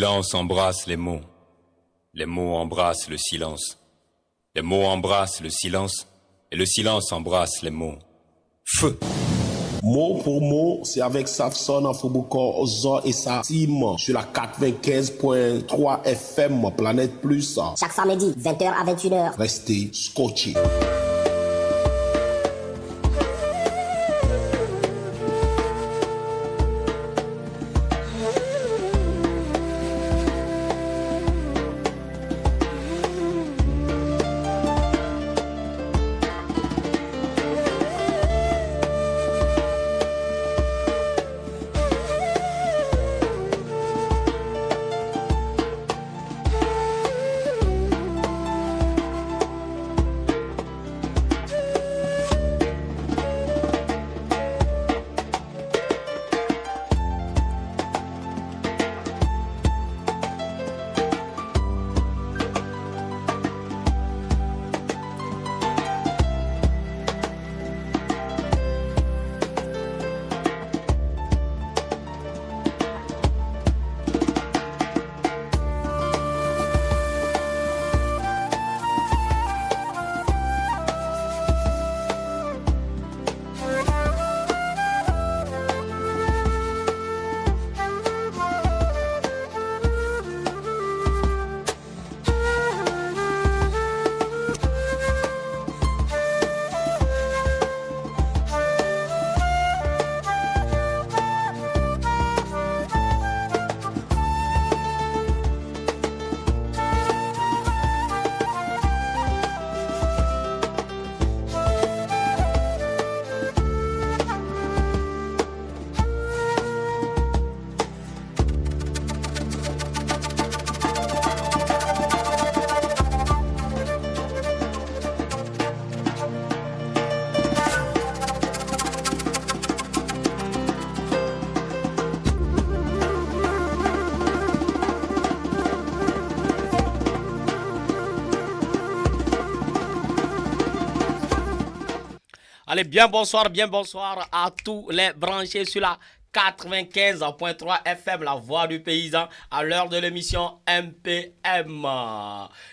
silence embrasse les mots embrassent le silence. Les mots embrassent le silence, et le silence embrasse les mots. Feu. Mot pour mot, c'est avec Safson en Foboko et sa team sur la 95.3 FM Planète Plus. Chaque samedi, 20h à 21h. Restez scotchés. Allez, bien bonsoir à tous les branchés sur la 95.3 FM, la voix du paysan, à l'heure de l'émission MPM.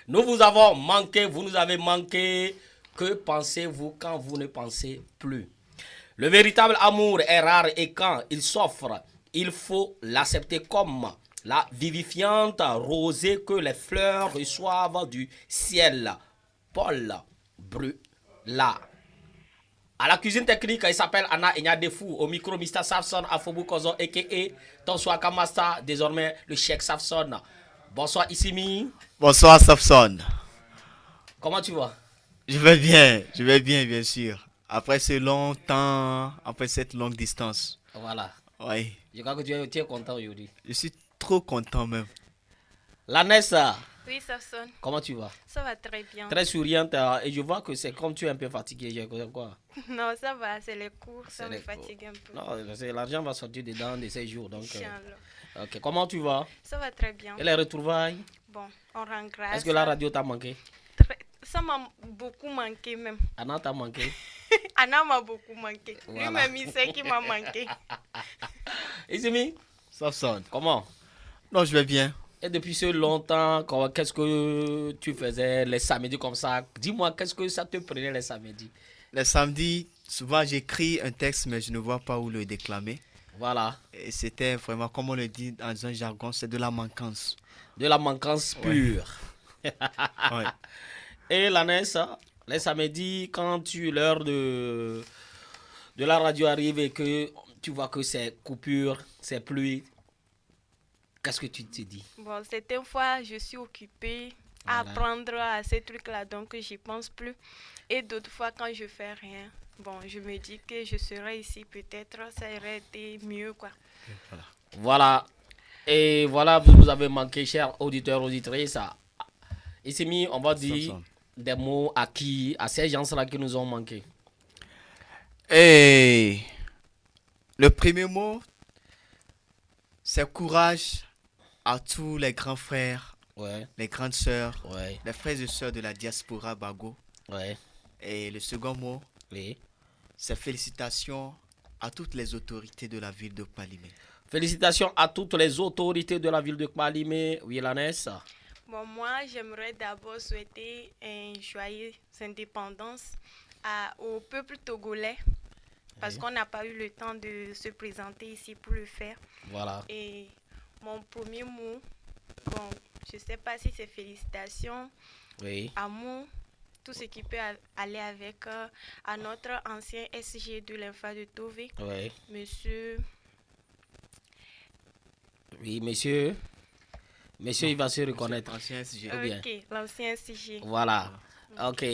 Nous vous avons manqué, vous nous avez manqué. Que pensez-vous quand vous ne pensez plus? Le véritable amour est rare et quand il s'offre, il faut l'accepter comme la vivifiante rosée que les fleurs reçoivent du ciel. Paul Brula. À la cuisine technique, il s'appelle Anna Enyadefou. Au micro, Mr. Safson, Afobu Kozo, a.k.a. Tonswa Kamasta, désormais le Cheikh Safson. Bonsoir, Issimi. Bonsoir, Safson. Comment tu vas? Je vais bien, bien sûr. Après ce long temps, après cette longue distance. Voilà. Oui. Je crois que tu es content aujourd'hui. Je suis trop content même. Lanessa. Oui, Safson. Comment tu vas? Ça va très bien. Très souriante. Et je vois que c'est comme tu es un peu fatigué. Quoi? Non, ça va, c'est les cours, ça me fatigue un peu. Non, l'argent va sortir dedans de ces jours. Donc, Inch'Allah. ok, comment tu vas? Ça va très bien. Et les retrouvailles? Bon, on rend grâce. Est-ce que la radio t'a manqué? Ça m'a beaucoup manqué même. Anna t'a manqué? Anna m'a beaucoup manqué. Voilà. Lui-même, il sait qu'il m'a manqué. Isimi? Safson. Comment? Non, je vais bien. Et depuis ce longtemps, qu'est-ce que tu faisais les samedis comme ça? Dis-moi, qu'est-ce que ça te prenait les samedis? Les samedis, souvent j'écris un texte, mais je ne vois pas où le déclamer. Voilà. Et c'était vraiment, comme on le dit dans un jargon, c'est de la manquance. De la manquance pure. Ouais. Et Lanessa, les samedis, quand l'heure de la radio arrive et que tu vois que c'est coupure, c'est pluie, qu'est-ce que tu te dis? Bon, certaines fois, je suis occupée à apprendre à ces trucs-là, donc j'y pense plus. Et d'autres fois, quand je fais rien, bon, je me dis que je serai ici, peut-être ça aurait été mieux, quoi. Voilà. Et voilà, vous nous avez manqué, chers auditeurs, auditrices. Ici, on va dire des mots à ces gens-là qui nous ont manqué. Et le premier mot, c'est courage à tous les grands frères, les grandes sœurs, les frères et sœurs de la diaspora Bago. Et le second mot, c'est félicitations à toutes les autorités de la ville de Palimé. Félicitations à toutes les autorités de la ville de Kpalimé. Oui, Lanès. Bon, moi, j'aimerais d'abord souhaiter une joyeuse indépendance au peuple togolais parce qu'on n'a pas eu le temps de se présenter ici pour le faire. Voilà. Et mon premier mot, bon, je ne sais pas si c'est félicitations, amour, tout ce qui peut aller avec à notre ancien SG de l'Infa de Tové, monsieur. Oui, monsieur. Monsieur, il va se reconnaître. L'ancien SG. Ok, l'ancien SG. Voilà. Ok.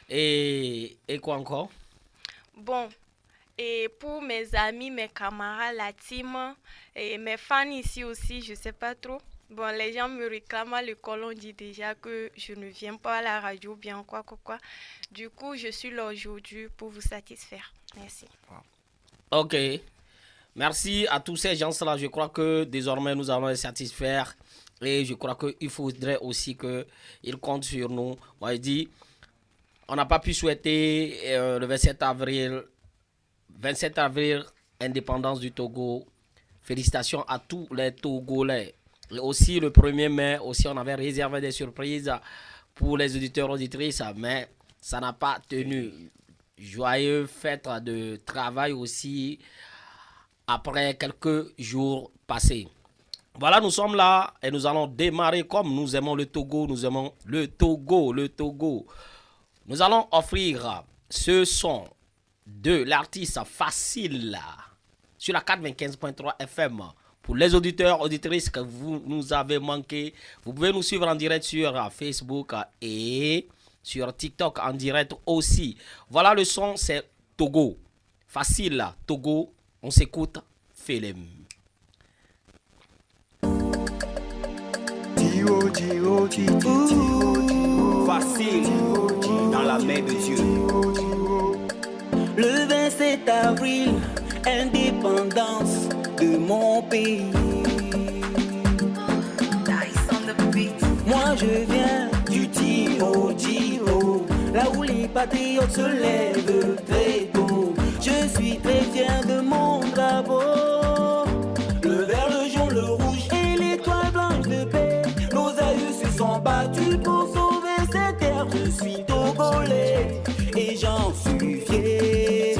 Et quoi encore? Bon, et pour mes amis, mes camarades, la team, et mes fans ici aussi, je ne sais pas trop. Bon, les gens me réclament à l'école, on dit déjà que je ne viens pas à la radio, bien quoi. Du coup, je suis là aujourd'hui pour vous satisfaire. Merci. Ok. Merci à tous ces gens-là. Je crois que désormais, nous allons les satisfaire. Et je crois qu'il faudrait aussi qu'ils comptent sur nous. Moi, je dis, on n'a pas pu souhaiter le 27 avril, indépendance du Togo. Félicitations à tous les Togolais. Et aussi le 1er mai, aussi, on avait réservé des surprises pour les auditeurs auditrices, mais ça n'a pas tenu. Joyeux fête de travail aussi après quelques jours passés. Voilà, nous sommes là et nous allons démarrer comme nous aimons le Togo. Nous aimons le Togo. Nous allons offrir ce son de l'artiste Facile sur la 95.3 FM. Pour les auditeurs, auditrices que vous nous avez manqué, vous pouvez nous suivre en direct sur Facebook et sur TikTok en direct aussi. Voilà, le son, c'est Togo. Facile, Togo. On s'écoute, Philem. Facile, dans la main de Dieu. Le 27 avril, indépendance de mon pays. Moi je viens du Diro, là où les patriotes se lèvent très tôt. Je suis très fier de mon drapeau. Le vert, le jaune, le rouge et l'étoile blanche de paix. Nos aïeux se sont battus pour sauver cette terre. Je suis togolais et j'en suis fier.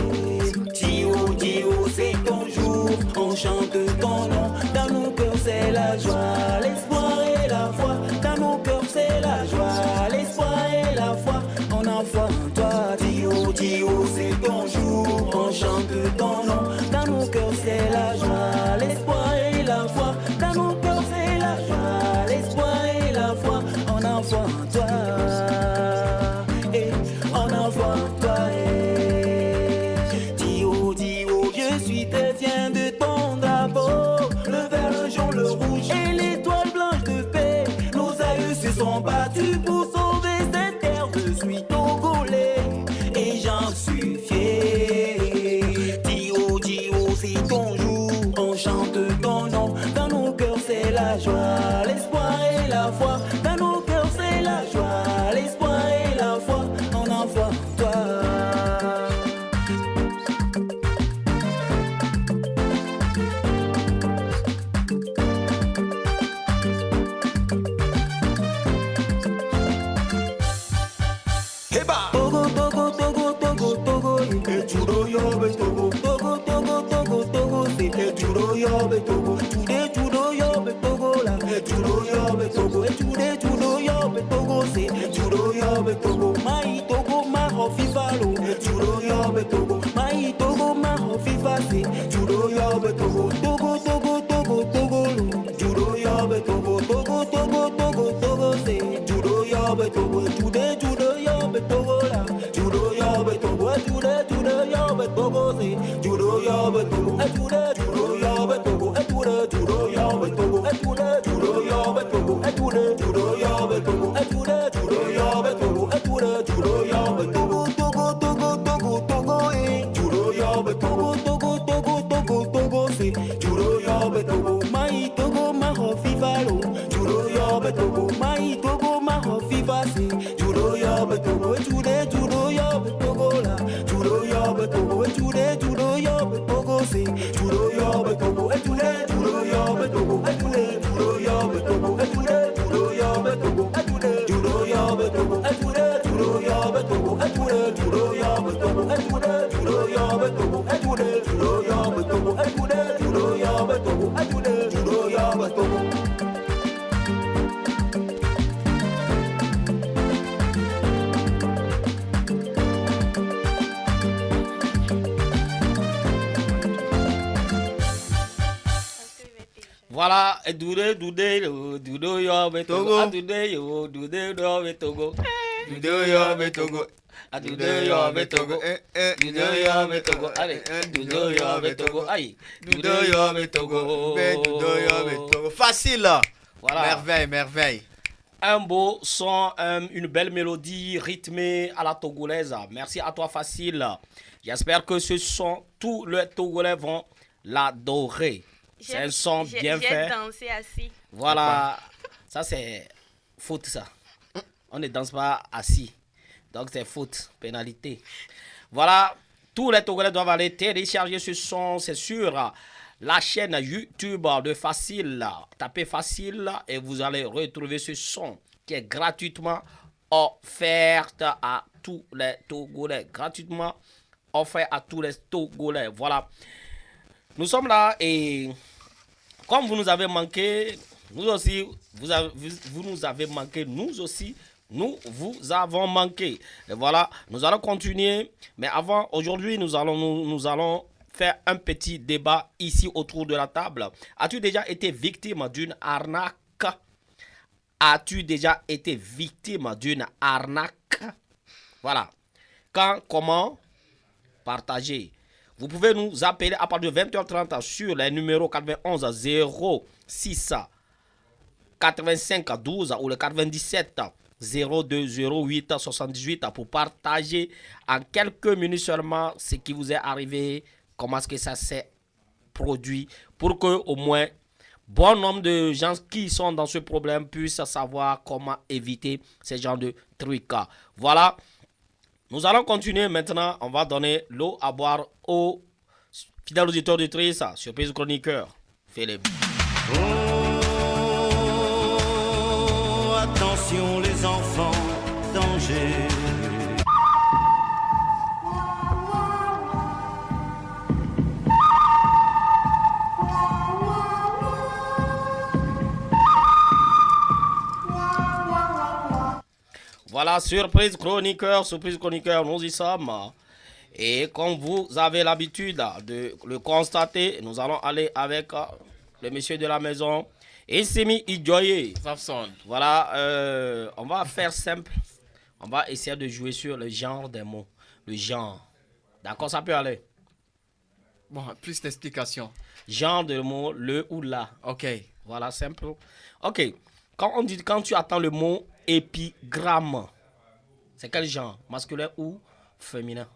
Dio, c'est ton jour. On chante ton nom. Dans nos cœurs, c'est la joie, l'espoir et la foi. Dans nos cœurs, c'est la joie, l'espoir et la foi. On a foi en toi. Dio, c'est ton jour. On chante ton nom. Dans nos cœurs, c'est la joie, l'espoir et la foi. Dans nos cœurs, c'est la joie, l'espoir et la foi. On a foi en toi. Et on a foi en toi. Dio, je suis très fier de ton drapeau. Le vert, le jaune, le rouge et l'étoile blanche de paix. Nos aïeux se sont battus pour sauver cette terre. Je suis togolais et j'en suis fier. Dio, c'est ton jour. On chante ton nom. Dans nos cœurs, c'est la joie, l'espoir et la foi. Dans nos cœurs, c'est la joie, l'espoir et la foi. On a foi en toi. Judo Voilà, Doudé, Togo. Facile. Voilà. Merveille. Un beau son, une belle mélodie rythmée à la togolaise. Merci à toi, Facile. J'espère que ce son, tous les Togolais vont l'adorer. C'est un son bien fait. J'ai dansé assis. Voilà, ça c'est faute ça. On ne danse pas assis. Donc c'est faute, pénalité. Voilà, tous les Togolais doivent aller télécharger ce son, c'est sûr. La chaîne YouTube de Facile. Tapez Facile et vous allez retrouver ce son qui est gratuitement offert à tous les Togolais. Gratuitement offert à tous les Togolais. Voilà. Nous sommes là et comme vous nous avez manqué, nous aussi, vous nous avez manqué, nous aussi, nous vous avons manqué. Et voilà, nous allons continuer. Mais avant, aujourd'hui, nous allons faire un petit débat ici autour de la table. As-tu déjà été victime d'une arnaque? As-tu déjà été victime d'une arnaque? Voilà. Quand, comment? Partager. Vous pouvez nous appeler à partir de 20h30 sur les numéros 91 06 85 12 ou le 97 02 08 78 pour partager en quelques minutes seulement ce qui vous est arrivé, comment est-ce que ça s'est produit, pour que au moins bon nombre de gens qui sont dans ce problème puissent savoir comment éviter ce genre de trucs. Voilà. Nous allons continuer maintenant. On va donner l'eau à boire aux fidèles auditeurs de Trice, surprise chroniqueur, Philippe. Oh, attention les enfants, danger. Voilà, surprise chroniqueur, nous y sommes. Et comme vous avez l'habitude de le constater, nous allons aller avec le monsieur de la maison, Essimi Idjoye. Voilà, on va faire simple. On va essayer de jouer sur le genre des mots. Le genre. D'accord, ça peut aller. Bon, plus d'explications. Genre de mots, le ou la. Ok. Voilà, simple. Ok. Quand tu attends le mot épigramme, c'est quel genre? Masculin ou féminin?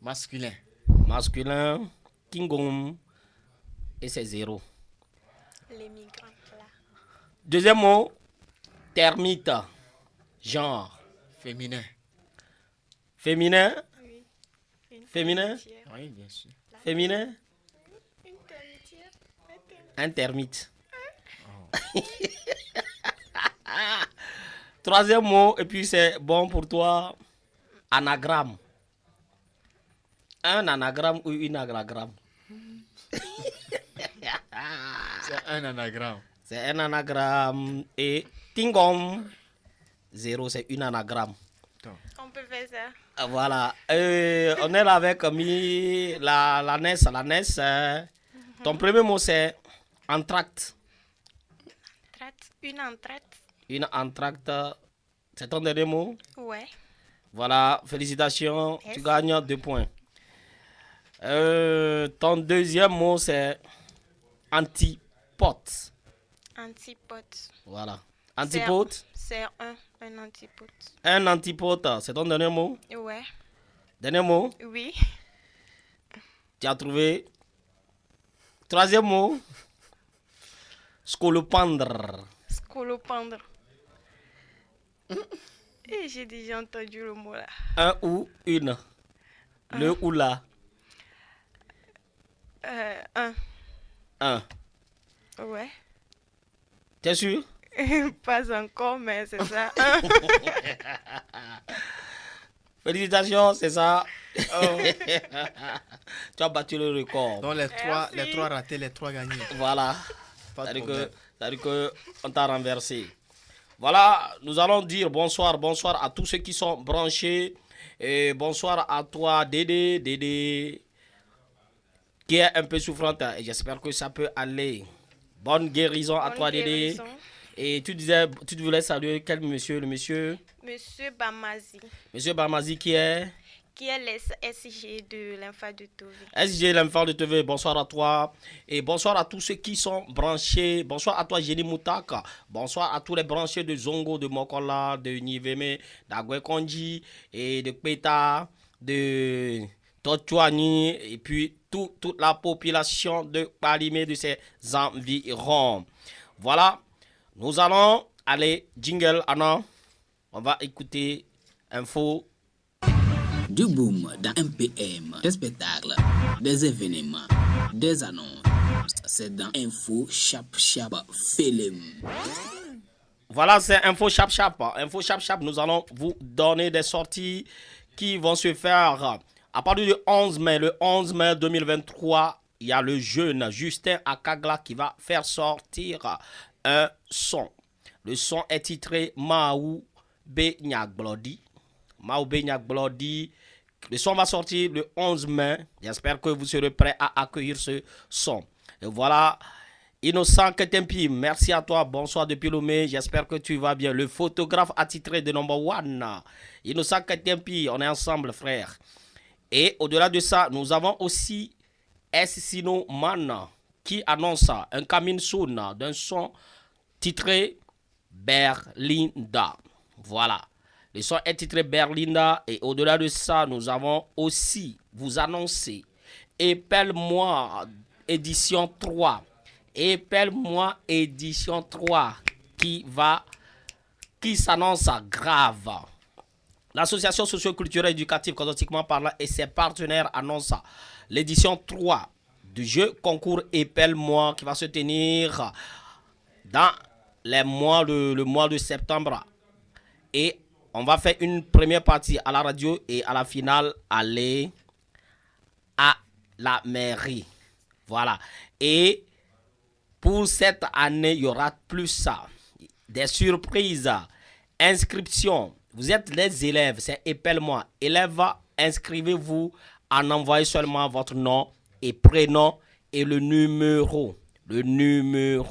Masculin. Masculin, Kingom, et c'est 0. Les migrants là. Deuxième mot, termite, genre. Féminin. Féminin? Oui. Une Féminin? termitière. Oui, bien sûr. Féminin? Une termitière. Un termite. Troisième mot, et puis c'est bon pour toi, anagramme. Un anagramme ou une anagramme? C'est un anagramme. C'est un anagramme. Et Tingom, 0, c'est une anagramme. On peut faire ça. Voilà. On est là avec la NES. Ton premier mot, c'est entracte. Une entracte. Une entracte, c'est ton dernier mot? Ouais. Voilà, félicitations, Yes. tu gagnes 2 points. Ton deuxième mot, c'est antipote. Antipote. Voilà. Antipote? C'est un antipote. Un antipote, c'est ton dernier mot? Ouais. Dernier mot? Oui. Tu as trouvé. Troisième mot? Scolopendre. Scolopendre. Et j'ai déjà entendu le mot là. Un ou une? Le ou la? Un. Un. Ouais. T'es sûr? Pas encore, mais c'est ça. Félicitations, c'est ça. Tu as battu le record. Donc les trois ratés, les 3 gagnés. Voilà. Pas de C'est-à-dire que on t'a renversé. Voilà, nous allons dire bonsoir à tous ceux qui sont branchés. Et bonsoir à toi, Dédé, qui est un peu souffrante. Et j'espère que ça peut aller. Bonne guérison à toi, Dédé. Guérison. Et tu disais, tu voulais saluer quel monsieur, le monsieur? Monsieur Bamazi, Monsieur Bamazi qui est qui est le SG de l'Infa de Tové. SG l'enfant de TV, bonsoir à toi. Et bonsoir à tous ceux qui sont branchés. Bonsoir à toi, Jenny Moutaka. Bonsoir à tous les branchés de Zongo, de Mokola, de Niveme, d'Agwekonji et de Peta, de Totuani et puis toute la population de Palimé de ses environs. Voilà, nous allons aller jingle, Anna. On va écouter info. Du boom dans MPM, des spectacles, des événements, des annonces. C'est dans Info Chap Film. Voilà, c'est Info Chap Chap. Info Chap Chap, nous allons vous donner des sorties qui vont se faire à partir du 11 mai. Le 11 mai 2023, il y a le jeune Justin Akagla qui va faire sortir un son. Le son est titré Maou Benyak Bloody. Maou Benyak Bloody. Le son va sortir le 11 mai. J'espère que vous serez prêts à accueillir ce son. Et voilà, Innocent Ketempi, merci à toi. Bonsoir depuis Lomé. J'espère que tu vas bien. Le photographe attitré de Number One. Innocent Ketempi, on est ensemble, frère. Et au-delà de ça, nous avons aussi S. Sino Man qui annonce un coming soon d'un son titré Berlinda. Voilà. Le son est titré Berlinda et au-delà de ça, nous avons aussi vous annoncer Épelle-moi édition 3. Épelle-moi édition 3 qui s'annonce grave. L'association socio-culturelle éducative cosmétiquement parlant et ses partenaires annoncent l'édition 3 du jeu concours Épelle-moi qui va se tenir dans le mois de septembre. Et on va faire une première partie à la radio et à la finale aller à la mairie. Voilà. Et pour cette année, il y aura plus ça. Des surprises. Inscription. Vous êtes les élèves. C'est Épelle-moi. Élèves, inscrivez-vous en envoyant seulement votre nom et prénom et le numéro. Le numéro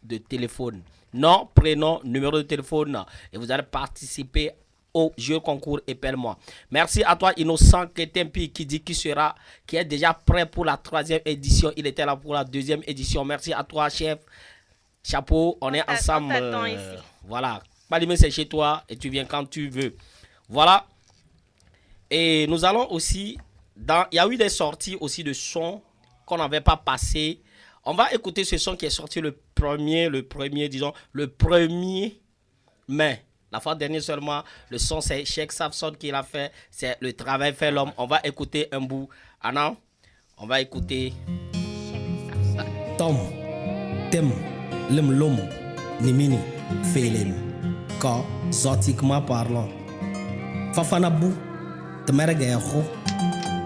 de téléphone. Nom, prénom, numéro de téléphone. Et vous allez participer au jeu concours Épelle-moi. Merci à toi, Innocent Ketempi, qui dit qui est déjà prêt pour la 3e édition. Il était là pour la 2e édition. Merci à toi, chef. Chapeau, on est ensemble. Voilà. Palimé, c'est chez toi et tu viens quand tu veux. Voilà. Et nous allons aussi, il y a eu des sorties aussi de sons qu'on n'avait pas passé. On va écouter ce son qui est sorti le 1er mai. La fois dernière seulement, le son c'est Cheikh Safson qui l'a fait. C'est le travail fait l'homme. On va écouter un bout. Anna, on va écouter. Tom, Tem, Lem Lom, Nimini, Félin. Quand, zotiquement parlant. Fafanabou, Temereguerro,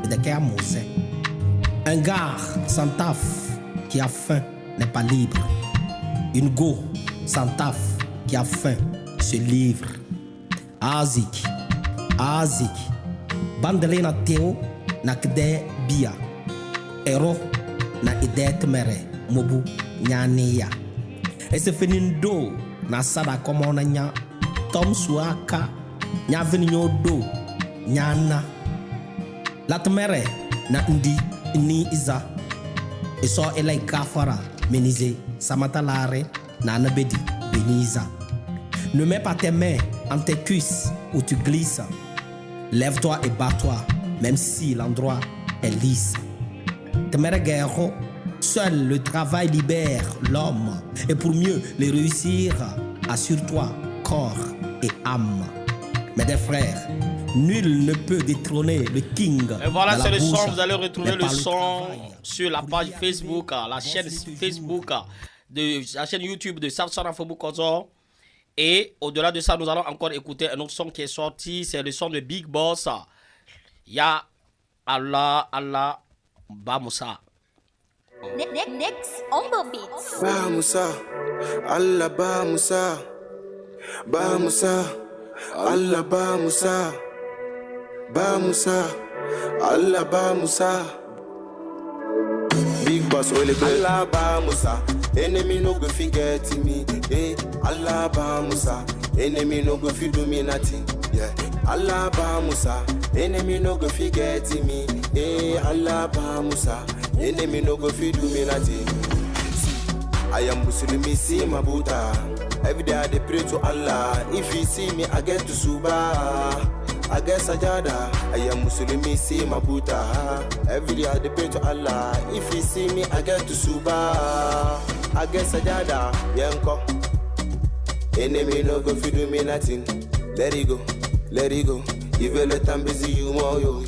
de Kermose. Un gars sans taf qui a faim n'est pas libre. Une go sans taf qui a faim se livre. Azik, Bandele na Teo na Kde Bia. Ero na Idet Mere Mobu Nyaneya. Et se finindo na Sada Komona Nya Tom Suaka Nya Vinyo Do Nyana Latmere na Ndi Ni Iza. Et so elai Kafara Menize Samatalare na Nabedi Beniza. Ne mets pas tes mains en tes cuisses où tu glisses. Lève-toi et bats-toi, même si l'endroit est lisse. Temereguerro, seul le travail libère l'homme. Et pour mieux le réussir, assure-toi corps et âme. Mes deux frères, nul ne peut détrôner le king. Et voilà, c'est le son. Vous allez retrouver le son sur la page Facebook, la chaîne Facebook, la chaîne YouTube de Safson Afrobukozo. Et au-delà de ça, nous allons encore écouter un autre son qui est sorti. C'est le son de Big Boss. Ya Allah Bamoussa. Next on the beats. Bamoussa, Allah Bamoussa. Bamoussa, Allah Bamoussa. Bamoussa, Allah Bamoussa. Big boss, Holy Ghost. Allah ba Musa, enemy no go forget me. Eh, Allah ba Musa, enemy no go fit do me nothing. Yeah, Allah ba Musa, enemy no go forget me. Eh, Allah ba Musa, enemy no go fit do me nothing. I am Muslim, see my Buddha. Every day I dey pray to Allah. If you see me, I get to Suba. I get sajada. I am Muslim, see my Buddha. Every day I dey pray to Allah. If you see me, I get to Suba. I get sajada. Yanko. Enemy no go fit do me nothing. Let it go, let it go. If you let them busy you more yo.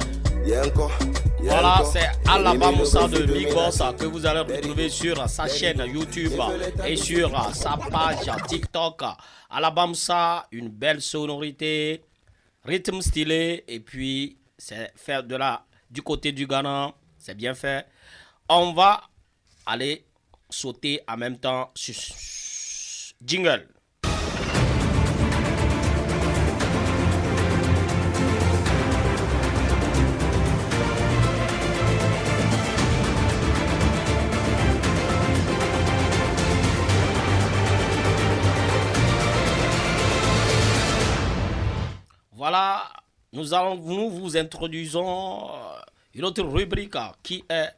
Yanko. Voilà, c'est Alaba Moussa de Migos que vous allez retrouver sur sa chaîne YouTube et sur sa page TikTok. Alaba Moussa, une belle sonorité, rythme stylé, et puis c'est fait du côté du Ghana, c'est bien fait. On va aller sauter en même temps sur jingle. Voilà, nous vous introduisons une autre rubrique qui est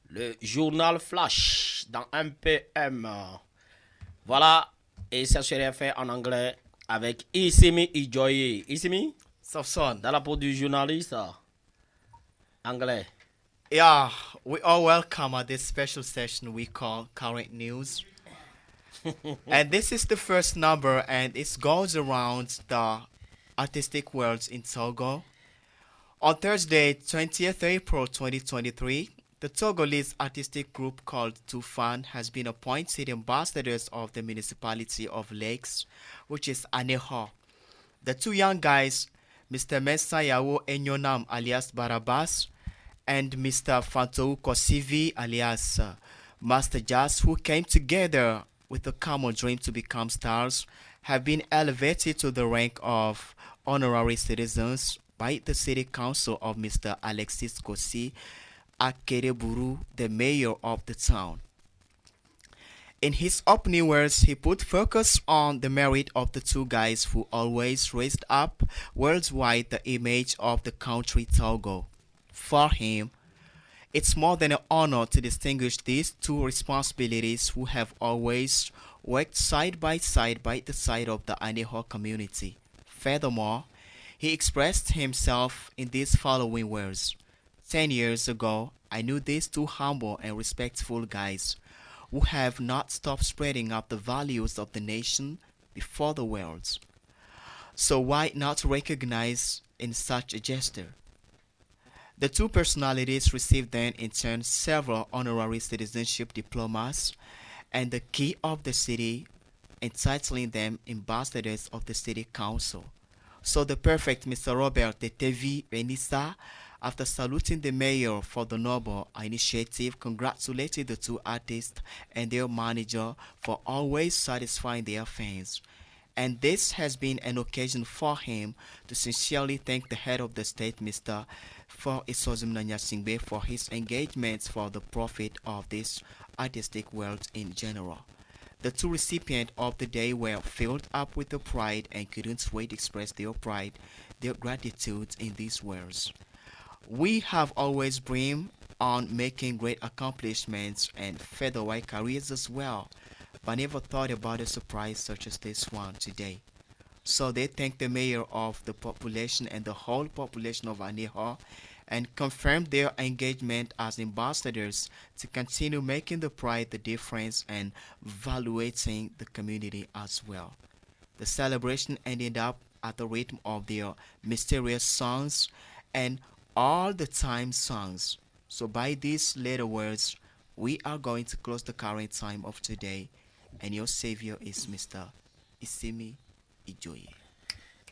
le journal Flash dans MPM. Voilà, et ça serait fait en anglais avec Isimi Ijoye. Isimi, Safson, dans la peau du journaliste anglais. Yeah, we are welcome at this special session we call Current News. And this is the first number, and it goes around the artistic world in Togo. On Thursday, 20th April 2023, the Togolese artistic group called Tufan has been appointed ambassadors of the municipality of Lakes, which is Aneho. The two young guys, Mr. Mensa Yawo Enyonam alias Barabas and Mr. Fantou Kosivi alias Master Jazz, who came together with a common dream to become stars, have been elevated to the rank of honorary citizens by the City Council of Mr. Alexis Kosi Akereburu, the mayor of the town. In his opening words, he put focus on the merit of the two guys who always raised up worldwide the image of the country Togo. For him, it's more than an honor to distinguish these two responsibilities who have always worked side by the side of the Aneho community. Furthermore, he expressed himself in these following words. 10 years ago, I knew these two humble and respectful guys who have not stopped spreading up the values of the nation before the world. So why not recognize in such a gesture? The two personalities received then in turn several honorary citizenship diplomas and the key of the city, entitling them ambassadors of the city council. So the perfect Mr. Robert Tetevi Benissa, after saluting the mayor for the noble initiative, congratulated the two artists and their manager for always satisfying their fans. And this has been an occasion for him to sincerely thank the head of the state, Mr. Isozum Nanyasingbe, for his engagements for the profit of this artistic world in general. The two recipients of the day were filled up with the pride and couldn't wait to express their pride, their gratitude in these words. We have always dreamed on making great accomplishments and featherweight careers as well, but never thought about a surprise such as this one today. So they thank the mayor of the population and the whole population of Aneho and confirmed their engagement as ambassadors to continue making the pride the difference and valuating the community as well. The celebration ended up at the rhythm of their mysterious songs and all the time songs. So by these later words, we are going to close the current time of today, and your savior is Mr. Isimi Ijoye.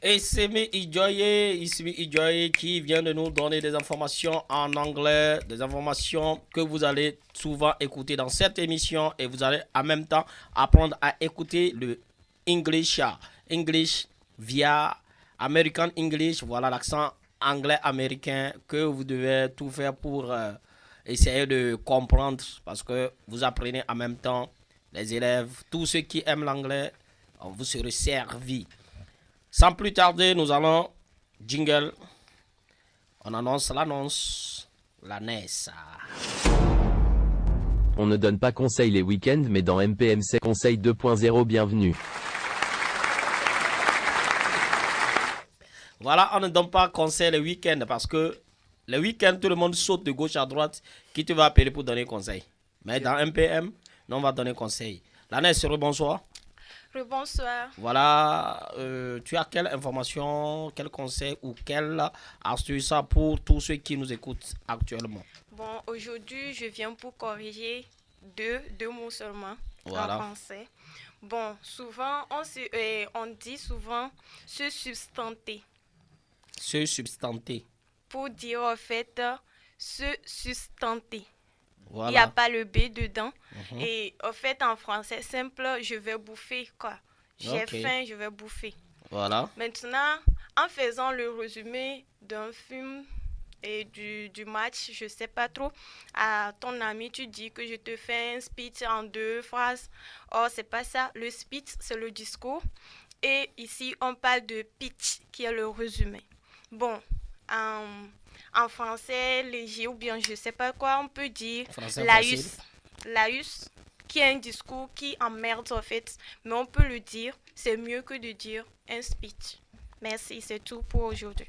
Isimi Ijoye qui vient de nous donner des informations en anglais, des informations que vous allez souvent écouter dans cette émission, et vous allez en même temps apprendre à écouter le English via American English, voilà l'accent anglais américain que vous devez tout faire pour essayez de comprendre parce que vous apprenez en même temps. Les élèves, tous ceux qui aiment l'anglais, vous serez servis. Sans plus tarder, nous allons jingle. On annonce l'annonce. La NES. On ne donne pas conseil les week-ends, mais dans MPMC Conseil 2.0, bienvenue. Voilà, on ne donne pas conseil les week-ends parce que les week-ends, tout le monde saute de gauche à droite. Qui te va appeler pour donner conseil? Mais dans MPM, nous, on va donner conseil. La NES, bonsoir. Bonsoir. Voilà, tu as quelle information, quel conseil ou quelle astuce pour tous ceux qui nous écoutent actuellement? Bon, aujourd'hui, je viens pour corriger deux mots seulement en français. Bon, souvent, on dit souvent se substanter. Se substanter. Pour dire en fait se sustenter. Voilà. Il n'y a pas le B dedans. Et en fait, en français simple, je vais bouffer quoi. J'ai faim, je vais bouffer. Voilà. Maintenant, en faisant le résumé d'un film et du match, je ne sais pas trop, à ton ami, tu dis que je te fais un speech en 2 phrases. Oh, c'est pas ça. Le speech, c'est le discours. Et ici, on parle de pitch, qui est le résumé. Bon, en français léger ou bien je ne sais pas quoi, on peut dire laïus, qui est un discours qui emmerde en fait. Mais on peut le dire, c'est mieux que de dire un speech. Merci, c'est tout pour aujourd'hui.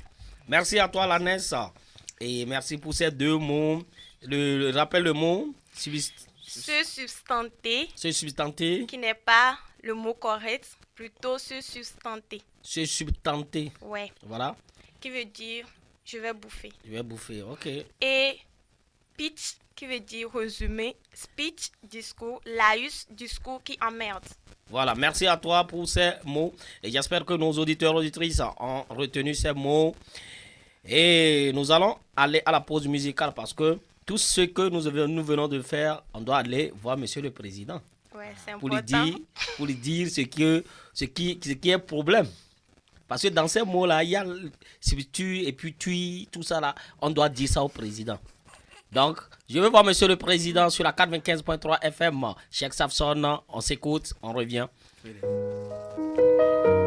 Merci à toi, Lanès. Et merci pour ces 2 mots. Rappelle le mot. Se substanter. Se substanter. Qui n'est pas le mot correct, plutôt se substanter. Se substanter. Ouais. Voilà. Qui veut dire je vais bouffer. Je vais bouffer, ok. Et pitch qui veut dire résumé, speech, discours, laïus, discours qui emmerde. Voilà, merci à toi pour ces mots. Et j'espère que nos auditeurs et auditrices ont retenu ces mots. Et nous allons aller à la pause musicale parce que tout ce que nous venons de faire, on doit aller voir Monsieur le Président. Ouais, c'est important. Pour lui dire ce qui est problème. Parce que dans ces mots-là, il y a tu et puis tu, tout ça là, on doit dire ça au président. Donc, je vais voir Monsieur le Président sur la 95.3 FM. Cheikh Safson, on s'écoute, on revient.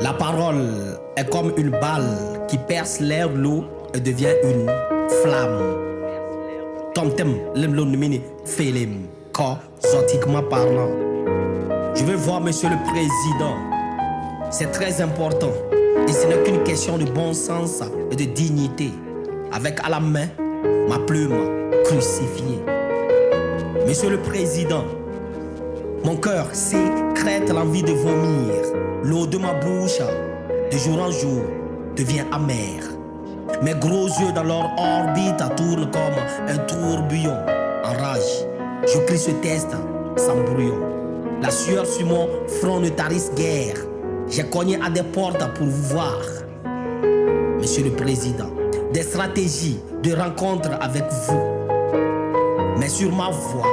La parole est comme une balle qui perce l'air, l'eau et devient une flamme. Tomtem, l'emlonumini, félim, zotiquement parlant. Je vais voir Monsieur le Président. C'est très important. Et ce n'est qu'une question de bon sens et de dignité. Avec à la main ma plume crucifiée. Monsieur le Président, mon cœur sécrète l'envie de vomir. L'eau de ma bouche, de jour en jour, devient amère. Mes gros yeux dans leur orbite tournent comme un tourbillon. En rage, je crie ce test sans brouillon. La sueur sur mon front ne tarisse guère. J'ai cogné à des portes pour vous voir. Monsieur le Président, des stratégies de rencontre avec vous. Mais sur ma voie,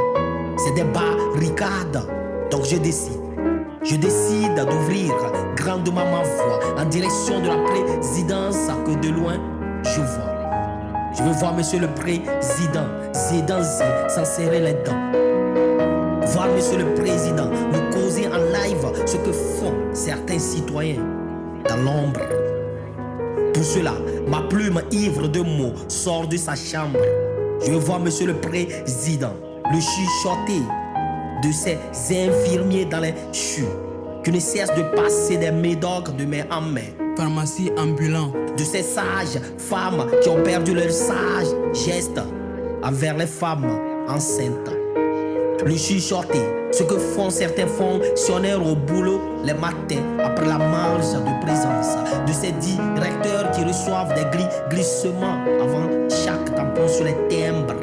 c'est des barricades. Donc je décide d'ouvrir grandement ma voie en direction de la présidence que de loin je vois. Je veux voir Monsieur le Président, sans serrer les dents. Voir Monsieur le Président nous causer en live ce que font certains citoyens dans l'ombre. Pour cela, ma plume ivre de mots sort de sa chambre. Je veux voir Monsieur le Président le chuchoter de ces infirmiers dans les choux qui ne cessent de passer des médocs de main en main. Pharmacie ambulant. De ces sages femmes qui ont perdu leurs sages gestes envers les femmes enceintes. Le chuchoter, ce que font certains fonctionnaires au boulot les matins après la marche de présence. De ces directeurs qui reçoivent des glissements avant chaque tampon sur les timbres.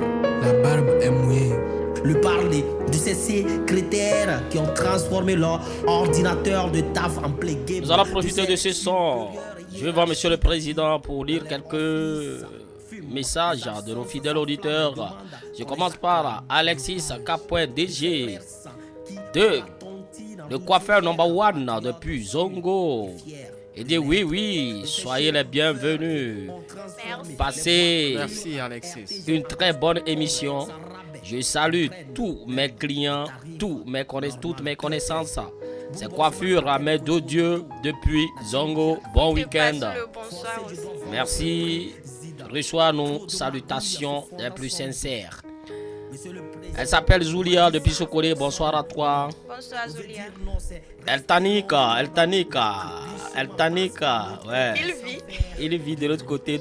La barbe est mouillée. Le parler de ces secrétaires qui ont transformé leur ordinateur de taf en play game. Nous allons profiter de ce son. Je vais voir Monsieur le Président pour lire quelques messages de nos fidèles auditeurs. Je commence par Alexis K.DG de coiffeur number 1 depuis Zongo. Il dit oui, soyez les bienvenus. Merci. Passez Merci, Alexis. une très bonne émission. Je salue tous mes clients, toutes mes connaissances. C'est Coiffure Ahmed Dieu depuis Zongo. Bon week-end. Le bonsoir aussi. Merci. Reçois nos salutations les plus sincères. Elle s'appelle Zulia depuis Sokone. Bonsoir à toi. Bonsoir Zulia. El Tanika. Ouais. Il vit de l'autre côté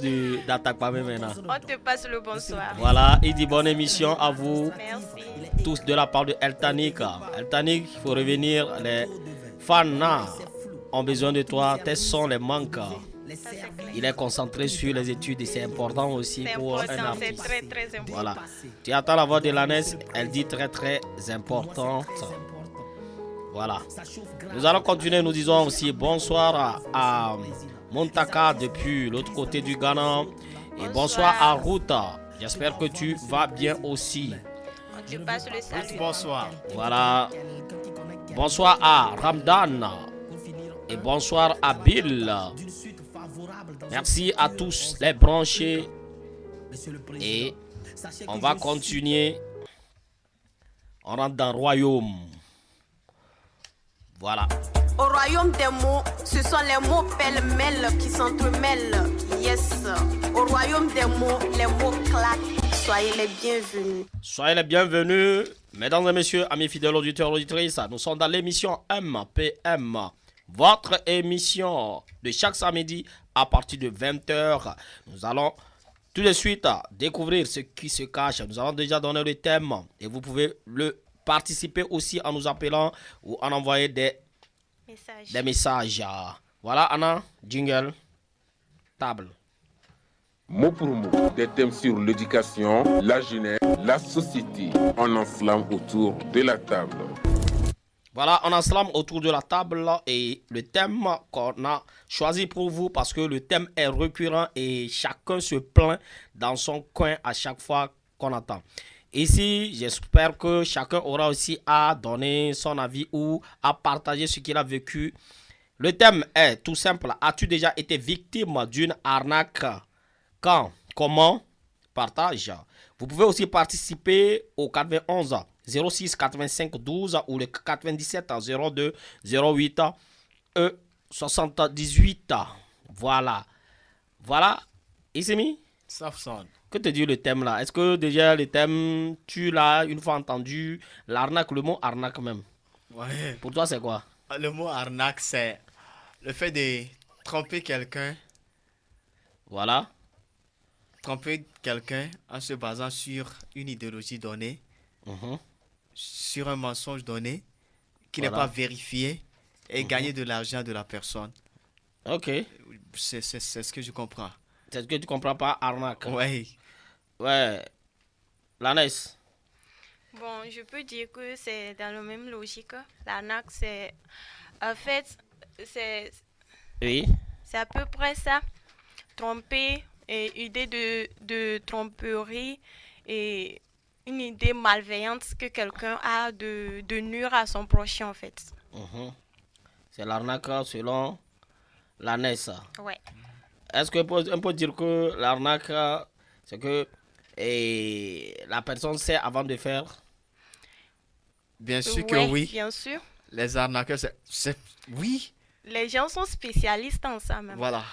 d'Atakpame maintenant. On te passe le bonsoir. Voilà, il dit bonne émission à vous. Merci. Tous de la part de El Tanika. El Tanik, il faut revenir. Les fans ont besoin de toi. Tes sons les manquent. Il est concentré sur les études et c'est important aussi pour un artiste. C'est très important. Voilà. Tu attends la voix de l'ANES, elle dit très importante. Voilà. Nous allons continuer, nous disons aussi bonsoir à Montaka depuis l'autre côté du Ghana. Et bonsoir à Ruta. J'espère que tu vas bien aussi. On te passe le salut. Bonsoir. Voilà. Bonsoir à Ramdan. Et bonsoir à Bill. Merci à tous les branchés. Et on va continuer. On rentre dans le royaume. Voilà. Au royaume des mots, ce sont les mots pêle-mêle qui s'entremêlent. Yes. Au royaume des mots, les mots claquent. Soyez les bienvenus. Soyez les bienvenus. Mesdames et messieurs, amis fidèles auditeurs, auditrices, nous sommes dans l'émission MPM. Votre émission de chaque samedi à partir de 20h. Nous allons tout de suite découvrir ce qui se cache. Nous avons déjà donné le thème et vous pouvez le participer aussi en nous appelant ou en envoyant des messages. Voilà, Anna, jingle, table. Mot pour mot, des thèmes sur l'éducation, la jeunesse, la société. On enflamme autour de la table. Voilà, on enflamme autour de la table et le thème qu'on a choisi pour vous parce que le thème est récurrent et chacun se plaint dans son coin à chaque fois qu'on attend. Ici, j'espère que chacun aura aussi à donner son avis ou à partager ce qu'il a vécu. Le thème est tout simple. As-tu déjà été victime d'une arnaque? Quand? Comment? Partage. Vous pouvez aussi participer au 91 06 85 12 ou le 97 02 08 78. Voilà. Voilà. Isemi? Que te dit le thème là? Est-ce que déjà le thème, tu l'as une fois entendu? L'arnaque, le mot arnaque même. Ouais. Pour toi, c'est quoi? Le mot arnaque, c'est le fait de tromper quelqu'un. Voilà. Tromper quelqu'un en se basant sur une idéologie donnée, sur un mensonge donné, qui n'est pas vérifié, et gagner de l'argent de la personne. Ok. C'est ce que je comprends. C'est ce que tu comprends pas, arnaque? Oui. Ouais. Lanès? Bon, je peux dire que c'est dans la même logique. L'arnaque, c'est... En fait, c'est... Oui. C'est à peu près ça. Tromper, et idée de tromperie et une idée malveillante que quelqu'un a de nuire à son prochain, en fait. C'est l'arnaque selon Lanès. Ouais. Est-ce qu'on peut dire que l'arnaque, c'est que la personne sait avant de faire? Bien sûr que oui. Bien sûr. Les arnaqueurs, c'est... Oui. Les gens sont spécialistes en ça même. Voilà.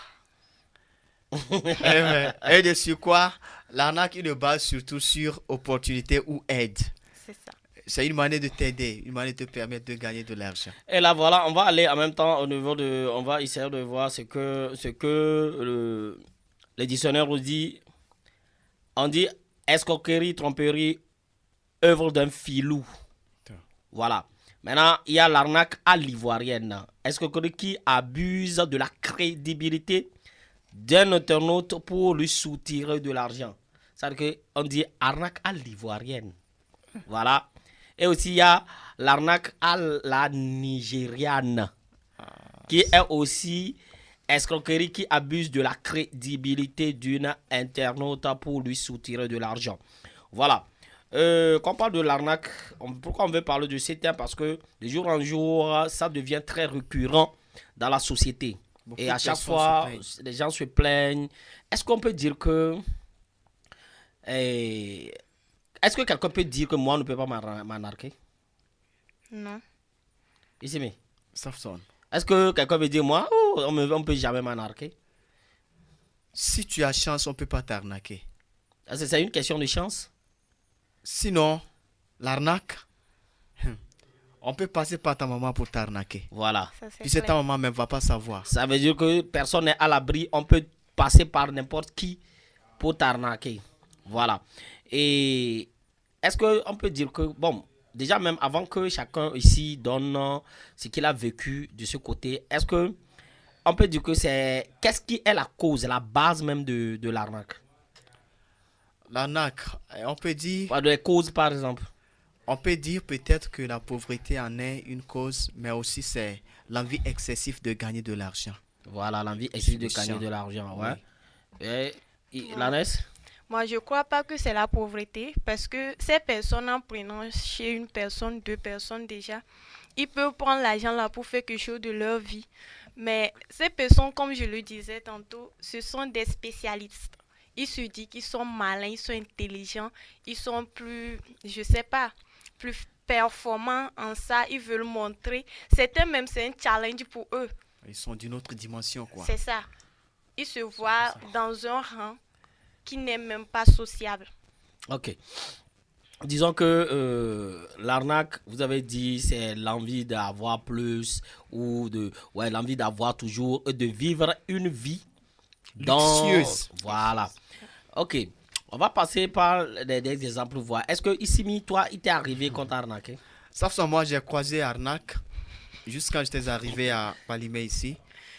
Et de sur quoi l'arnaque, il se base surtout sur opportunité ou aide. C'est ça. C'est une manière de t'aider, une manière de te permettre de gagner de l'argent. Et là, voilà, on va aller en même temps au niveau de... On va essayer de voir ce que le dictionnaire nous dit. On dit escroquerie, tromperie, œuvre d'un filou. Voilà. Maintenant, il y a l'arnaque à l'ivoirienne. Escroquerie qui abuse de la crédibilité d'un internaute pour lui soutirer de l'argent. C'est-à-dire qu'on dit arnaque à l'ivoirienne. Voilà. Et aussi, il y a l'arnaque à la nigériane, qui est aussi escroquerie qui abuse de la crédibilité d'une internaute pour lui soutirer de l'argent. Voilà. Quand on parle de l'arnaque, pourquoi on veut parler de ces thèmes? Parce que de jour en jour, ça devient très récurrent dans la société. Et à chaque fois, les gens se plaignent. Est-ce qu'on peut dire que... Est-ce que quelqu'un peut dire que moi, on ne peut pas m'arnaquer? Non. Ici, mais. Safson. Est-ce que quelqu'un peut dire, moi, on ne peut jamais m'arnaquer? Si tu as chance, on ne peut pas t'arnaquer. C'est une question de chance? Sinon, l'arnaque, on peut passer par ta maman pour t'arnaquer. Voilà. Puis ta maman même va pas savoir. Ça veut dire que personne n'est à l'abri. On peut passer par n'importe qui pour t'arnaquer. Voilà. Et est-ce qu'on peut dire que, bon, déjà même avant que chacun ici donne ce qu'il a vécu de ce côté, est-ce que on peut dire que c'est... Qu'est-ce qui est la cause, la base même de l'arnaque? L'arnaque, on peut dire... Les causes, par exemple. On peut dire peut-être que la pauvreté en est une cause, mais aussi c'est l'envie excessive de gagner de l'argent. Voilà, l'envie excessive de gagner de l'argent, ouais. Et Lanès? Moi, je ne crois pas que c'est la pauvreté, parce que ces personnes, en prenant chez une personne, 2 personnes déjà, ils peuvent prendre l'argent là pour faire quelque chose de leur vie. Mais ces personnes, comme je le disais tantôt, ce sont des spécialistes. Ils se disent qu'ils sont malins, ils sont intelligents, ils sont plus, je sais pas, plus performants en ça, ils veulent montrer. Certains même, c'est un challenge pour eux. Ils sont d'une autre dimension, quoi. C'est ça. Ils se voient dans un rang qui n'est même pas sociable. Ok. Disons que l'arnaque, vous avez dit, c'est l'envie d'avoir plus ou l'envie d'avoir toujours, de vivre une vie luxueuse. Voilà. Ok. On va passer par des exemples. Voir. Est-ce que ici, toi, il t'est arrivé qu'on t'a arnaqué? Sauf que moi, j'ai croisé arnaque juste quand j'étais arrivé à Palimé ici.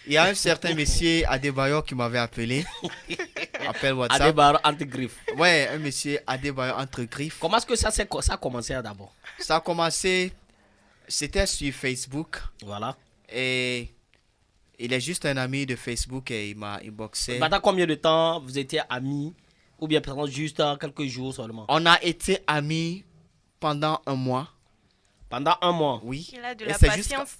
Il y a un certain monsieur Adebayo qui m'avait appelé. Appel WhatsApp. Adebayo entre griffes. Ouais, un monsieur Adebayo entre griffes. Comment est-ce que ça a commencé d'abord? Ça a commencé, c'était sur Facebook. Voilà. Et il est juste un ami de Facebook et il m'a inboxé. Pendant combien de temps vous étiez amis? Ou bien pendant juste quelques jours seulement? On a été amis pendant 1 mois. Pendant 1 mois? Oui. Il a de la patience.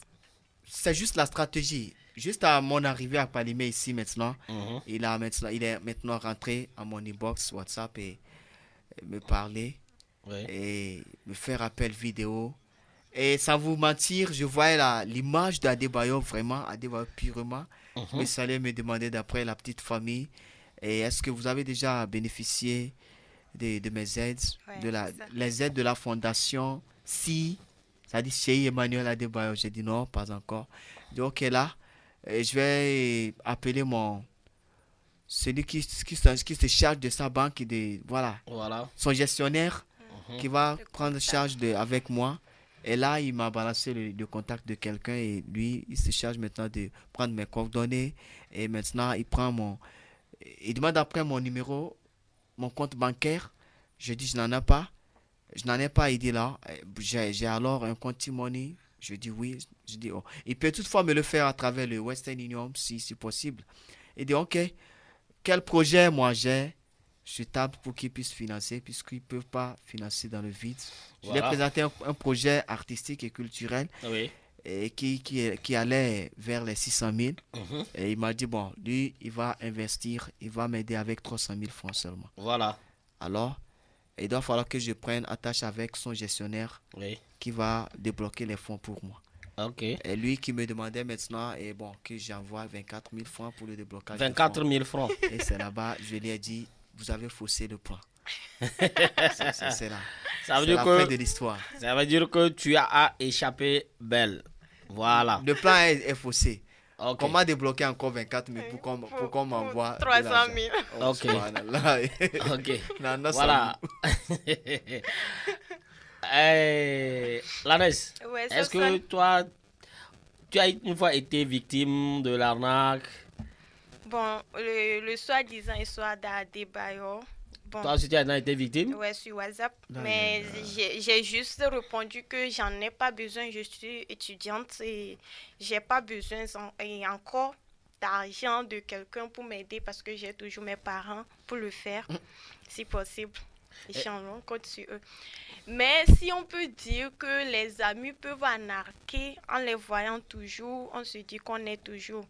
C'est juste la stratégie. Juste à mon arrivée à Palimé ici maintenant, il est maintenant rentré à mon inbox WhatsApp et me parler et me faire appel vidéo. Et sans vous mentir, je voyais l'image d'Adebayo, vraiment, Adebayo purement. Mais ça allait me demander d'après la petite famille. Et est-ce que vous avez déjà bénéficié de mes aides, les aides de la fondation? Si, ça dit chez Emmanuel Adebayo. J'ai dit non, pas encore. Donc là, je vais appeler celui qui se charge de sa banque, voilà. Son gestionnaire qui va prendre charge avec moi. Et là, il m'a balancé le contact de quelqu'un et lui, il se charge maintenant de prendre mes coordonnées. Et maintenant, il demande après mon numéro, mon compte bancaire. Je dis, je n'en ai pas. Je n'en ai pas, il dit là. J'ai alors un compte T-Money. Je dis oui. Je dis oh. Il peut toutefois me le faire à travers le Western Union si possible. Il dit ok. Quel projet moi j'ai sur table pour qu'ils puissent financer puisqu'ils ne peuvent pas financer dans le vide. Je lui ai présenté un projet artistique et culturel et qui allait vers les 600 000. Et il m'a dit bon, lui il va investir, il va m'aider avec 300 000 francs seulement. Voilà. Alors, il doit falloir que je prenne attache avec son gestionnaire qui va débloquer les fonds pour moi. Et lui qui me demandait maintenant que j'envoie 24 000 francs pour le déblocage. 24 000 francs. Et c'est là-bas, je lui ai dit, vous avez faussé le plan. C'est là. Ça veut dire la fin de l'histoire. Ça veut dire que tu as échappé belle. Voilà. Le plan est faussé. Comment débloquer encore 24 000 pour qu'on m'envoie 300 000. Ok. Voilà. Lanès, est-ce que toi, tu as une fois été victime de l'arnaque? Bon, le soi-disant histoire d'Adebayo. Bon, toi aussi, tu as été victime? Ouais, sur WhatsApp. Mais j'ai juste répondu que j'en ai pas besoin. Je suis étudiante et j'ai pas besoin encore d'argent de quelqu'un pour m'aider parce que j'ai toujours mes parents pour le faire, si possible. On compte sur eux. Mais si on peut dire que les amis peuvent arnaquer en les voyant toujours, on se dit qu'on est toujours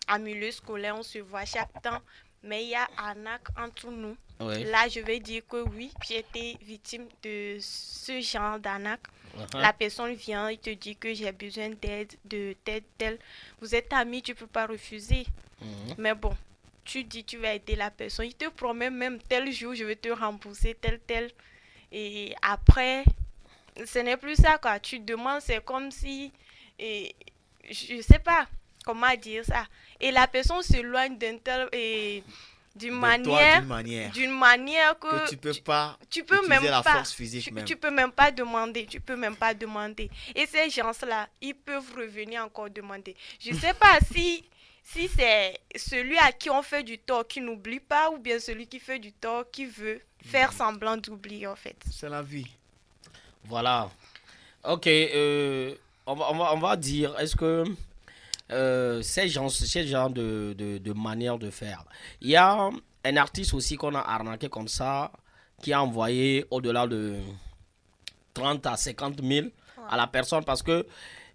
en milieu scolaire, on se voit chaque temps. Mais il y a arnaque entre nous. Oui. Là, je vais dire que oui, j'ai été victime de ce genre d'arnaque. Uh-huh. La personne vient, il te dit que j'ai besoin d'aide, de tel. Vous êtes amis, tu ne peux pas refuser. Mais bon, tu dis tu vas aider la personne. Il te promet même tel jour, je vais te rembourser tel. Et après, ce n'est plus ça, quoi. Tu demandes, c'est comme si... Et, je ne sais pas comment dire ça. Et la personne s'éloigne d'une manière que tu peux pas même la pas, force physique même. Tu peux même pas demander. Et ces gens-là, ils peuvent revenir encore demander. Je sais pas si c'est celui à qui on fait du tort qui n'oublie pas ou bien celui qui fait du tort qui veut faire semblant d'oublier en fait. C'est la vie. Voilà. Ok, on va dire, est-ce que ces gens de manière de faire, il y a un artiste aussi qu'on a arnaqué comme ça, qui a envoyé au-delà de 30 à 50 000 à la personne parce que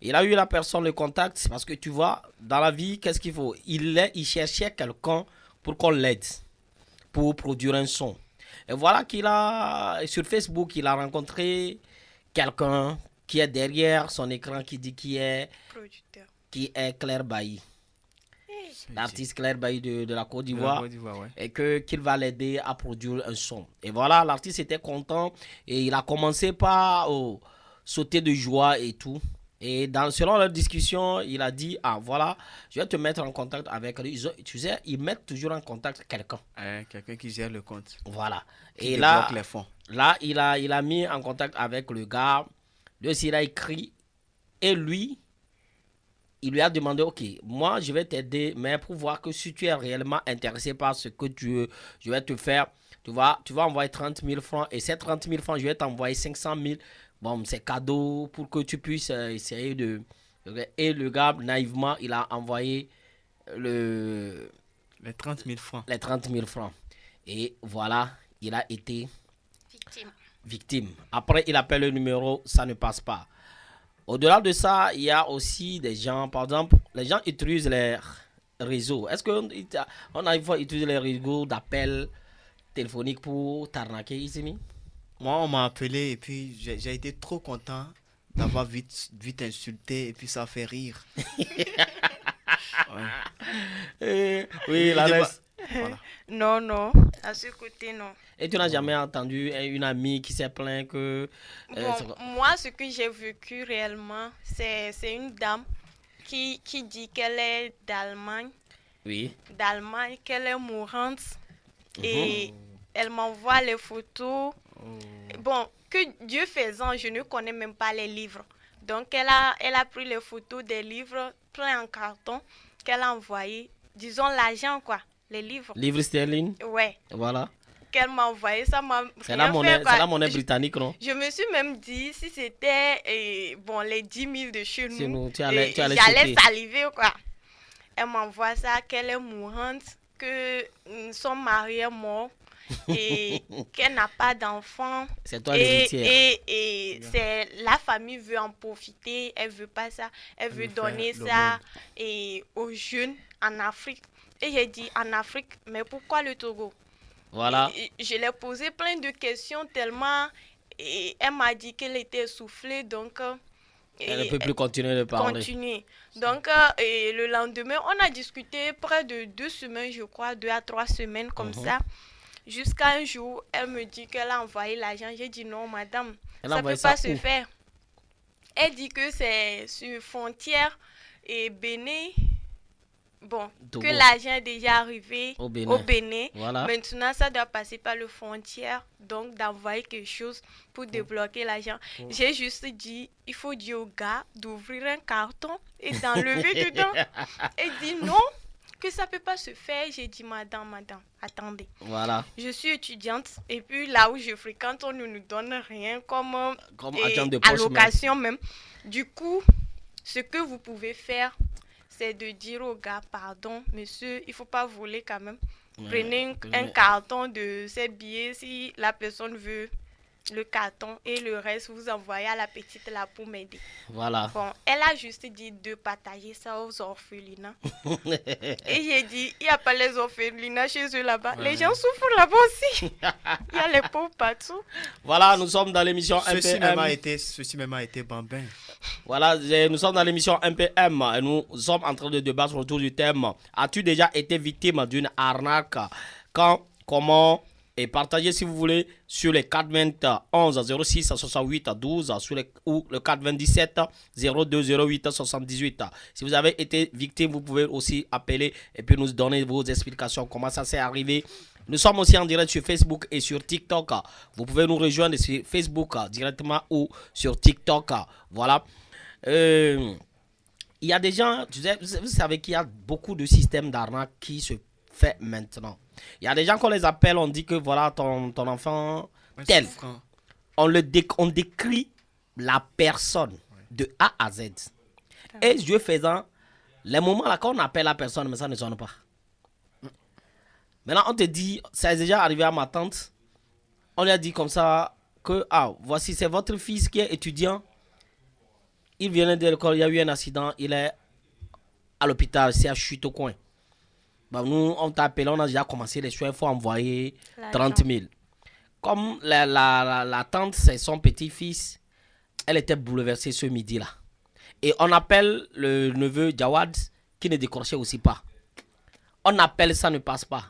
il a eu la personne le contact, parce que tu vois, dans la vie, qu'est-ce qu'il faut? Il cherchait quelqu'un pour qu'on l'aide, pour produire un son. Et voilà sur Facebook, il a rencontré quelqu'un qui est derrière son écran, qui dit qui est Claire Bailly. L'artiste Claire Bailly de la Côte d'Ivoire, ouais. Et qu'il va l'aider à produire un son. Et voilà, l'artiste était content et il a commencé par sauter de joie et tout. Et selon leur discussion, il a dit, voilà, je vais te mettre en contact avec lui. Tu sais, ils mettent toujours en contact quelqu'un. Quelqu'un qui gère le compte. Voilà. Qui débloque les fonds. Là, il a mis en contact avec le gars. Lui aussi, il a écrit. Et lui, il lui a demandé, ok, moi, je vais t'aider, mais pour voir que si tu es réellement intéressé par ce que je vais te faire, tu vas envoyer 30 000 francs. Et ces 30 000 francs, je vais t'envoyer 500 000. Bon, c'est cadeau pour que tu puisses essayer de... Et le gars, naïvement, il a envoyé les 30 000 francs. Les 30 000 francs. Et voilà, il a été victime. Après, il appelle le numéro, ça ne passe pas. Au-delà de ça, il y a aussi des gens, par exemple, les gens utilisent les réseaux. Est-ce qu'on arrive à utiliser les réseaux d'appel téléphonique pour t'arnaquer, Izimi? Moi, on m'a appelé et puis j'ai été trop content d'avoir vite insulté et puis ça fait rire. Oui, la reste. Voilà. Non, à ce côté, non. Et tu n'as jamais entendu une amie qui s'est plaint que... moi, ce que j'ai vécu réellement, c'est une dame qui dit qu'elle est d'Allemagne. Oui. D'Allemagne, qu'elle est mourante. Et elle m'envoie les photos. Bon, que Dieu faisant, je ne connais même pas les livres. Donc, elle a pris les photos des livres pleins en carton qu'elle a envoyé. Disons l'argent, quoi. Les livres. Livres sterling? Ouais. Voilà. Qu'elle m'a envoyé, ça m'a... C'est la monnaie britannique, non? Je me suis même dit, si c'était les 10 000 de chez nous, j'allais saliver, quoi. Elle m'envoie ça, qu'elle est mourante, que son mari est mort. Et qu'elle n'a pas d'enfant. C'est toi l'héritière. Et c'est la famille veut en profiter, elle veut pas ça, elle veut donner ça aux jeunes en Afrique. Et j'ai dit en Afrique, mais pourquoi le Togo? Voilà. Je l'ai posé plein de questions tellement et elle m'a dit qu'elle était essoufflée, donc elle ne peut plus continuer de parler. Donc le lendemain, on a discuté près de 2 semaines, je crois, 2 à 3 semaines comme ça. Jusqu'à un jour, elle me dit qu'elle a envoyé l'argent. J'ai dit non, madame, ça ne peut pas se faire. Elle dit que c'est sur frontière et Bénin. Bon, Togo. Que l'argent est déjà arrivé au Bénin. Voilà. Maintenant, ça doit passer par la frontière. Donc, d'envoyer quelque chose pour débloquer l'argent. J'ai juste dit, il faut dire au gars d'ouvrir un carton et d'enlever dedans. Elle dit non, que ça ne peut pas se faire. J'ai dit, madame, attendez. Voilà. Je suis étudiante et puis là où je fréquente, on ne nous donne rien comme allocation même. Du coup, ce que vous pouvez faire, c'est de dire au gars, pardon, monsieur, il ne faut pas voler quand même. Prenez un carton de ces billets si la personne veut le carton et le reste, vous envoyez à la petite là pour m'aider. Voilà. Bon, elle a juste dit de partager ça aux orphelinats. Et j'ai dit, il n'y a pas les orphelinats chez eux là-bas. Ouais. Les gens souffrent là-bas aussi. Il y a les pauvres partout. Voilà, nous sommes dans l'émission MPM. Ceci même a été bambin. Voilà, nous sommes dans l'émission MPM et nous sommes en train de débattre autour du thème. As-tu déjà été victime d'une arnaque? Quand, comment? Et partagez si vous voulez sur les 421 06 68 12 ou le 427 02 08 78. Si vous avez été victime, vous pouvez aussi appeler et puis nous donner vos explications, comment ça s'est arrivé. Nous sommes aussi en direct sur Facebook et sur TikTok. Vous pouvez nous rejoindre sur Facebook directement ou sur TikTok. Voilà. Il y a des gens, vous savez qu'il y a beaucoup de systèmes d'arnaque qui se fait maintenant. Il y a des gens qu'on les appelle, on dit que voilà ton enfant tel. On décrit la personne de A à Z. Et Dieu faisant, les moments là quand on appelle la personne, mais ça ne sonne pas. Maintenant on te dit, ça est déjà arrivé à ma tante, on lui a dit comme ça que voici c'est votre fils qui est étudiant. Il vient de l'école, il y a eu un accident, il est à l'hôpital, c'est à chute au coin. Bah, nous, on t'a appelé, on a déjà commencé les soins, il faut envoyer 30 000. Comme la tante, c'est son petit-fils, elle était bouleversée ce midi-là. Et on appelle le neveu Jawad qui ne décrochait aussi pas. On appelle, ça ne passe pas.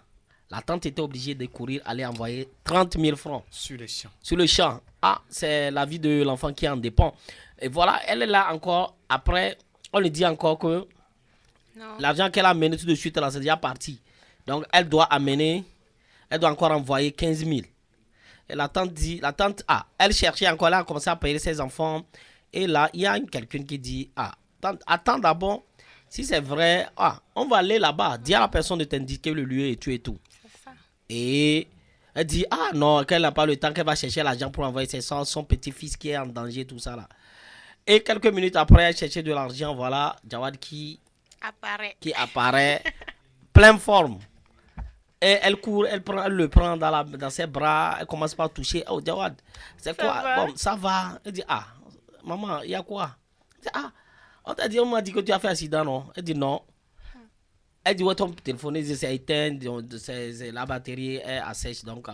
La tante était obligée de courir, aller envoyer 30 000 francs. Sur le champ. Sur le champ. C'est la vie de l'enfant qui en dépend. Et voilà, elle est là encore. Après, on lui dit encore que l'argent qu'elle a amené tout de suite, là, c'est déjà parti. Donc, elle doit encore envoyer 15 000. Et la tante dit, elle cherchait encore, là, a commencé à payer ses enfants. Et là, il y a quelqu'un qui dit, tante, attends d'abord, si c'est vrai, on va aller là-bas. Dis à la personne de t'indiquer le lieu et tout et tout. C'est ça. Et elle dit, non, qu'elle n'a pas le temps, qu'elle va chercher l'argent pour envoyer son petit-fils qui est en danger, tout ça là. Et quelques minutes après, elle cherchait de l'argent, voilà, Jawad qui apparaît pleine forme. Et elle court, elle le prend dans ses bras, elle commence par toucher. Oh, Jawad, c'est quoi? Bon, ça va. Elle dit, maman, il y a quoi? Elle dit, on m'a dit que tu as fait un accident, non? Elle dit, non. Elle dit, ouais, ton téléphone, c'est éteint, la batterie est assèche, donc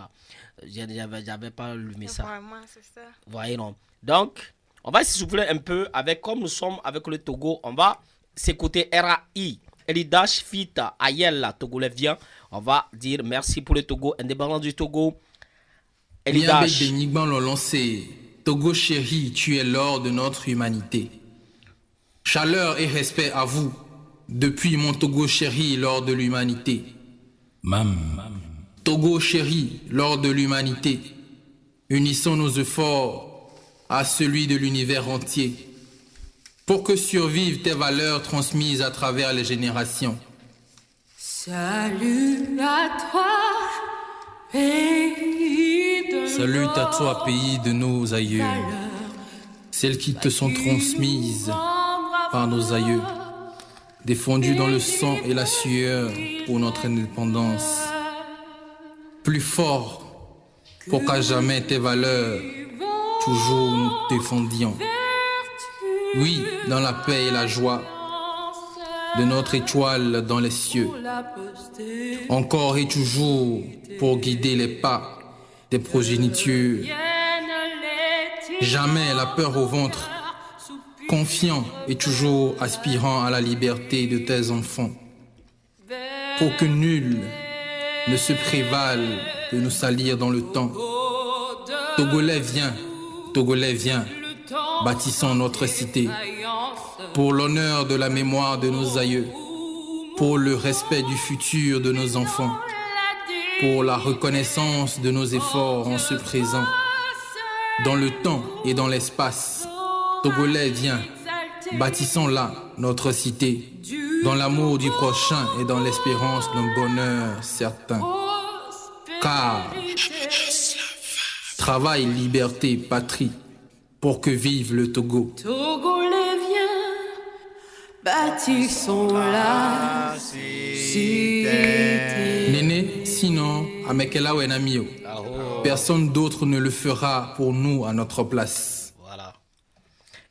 j'avais pas allumé ça. Vraiment, c'est ça. Voyez, non. Donc, on va s'essouffler un peu comme nous sommes avec le Togo, on va s'écouter RAI, Elidash Fita, Ayel, Togolais vient. On va dire merci pour le Togo, indépendant du Togo. Elidash. Bien l'ont lancé. Togo chéri, tu es l'or de notre humanité. Chaleur et respect à vous, depuis mon Togo chéri, l'or de l'humanité. Togo chéri, l'or de l'humanité. Unissons nos efforts à celui de l'univers entier, pour que survivent tes valeurs transmises à travers les générations. Salut à toi, pays de Salut à toi, pays de nos aïeux, celles qui te sont transmises par nos aïeux, défendues dans le sang et la sueur pour notre indépendance. Plus fort, pour qu'à jamais tes valeurs toujours nous défendions. Oui, dans la paix et la joie de notre étoile dans les cieux. Encore et toujours pour guider les pas des progénitures. Jamais la peur au ventre, confiant et toujours aspirant à la liberté de tes enfants. Pour que nul ne se prévale de nous salir dans le temps. Togolais viens, bâtissons notre cité, pour l'honneur de la mémoire de nos aïeux, pour le respect du futur de nos enfants, pour la reconnaissance de nos efforts en ce présent, dans le temps et dans l'espace. Togolais, viens, bâtissons là notre cité, dans l'amour du prochain et dans l'espérance d'un bonheur certain. Car travail, liberté, patrie, pour que vive le Togo. Togolais, viens, bâtissons la cité. Néné, sinon, amekela wenamio. personne d'autre ne le fera pour nous à notre place. Voilà.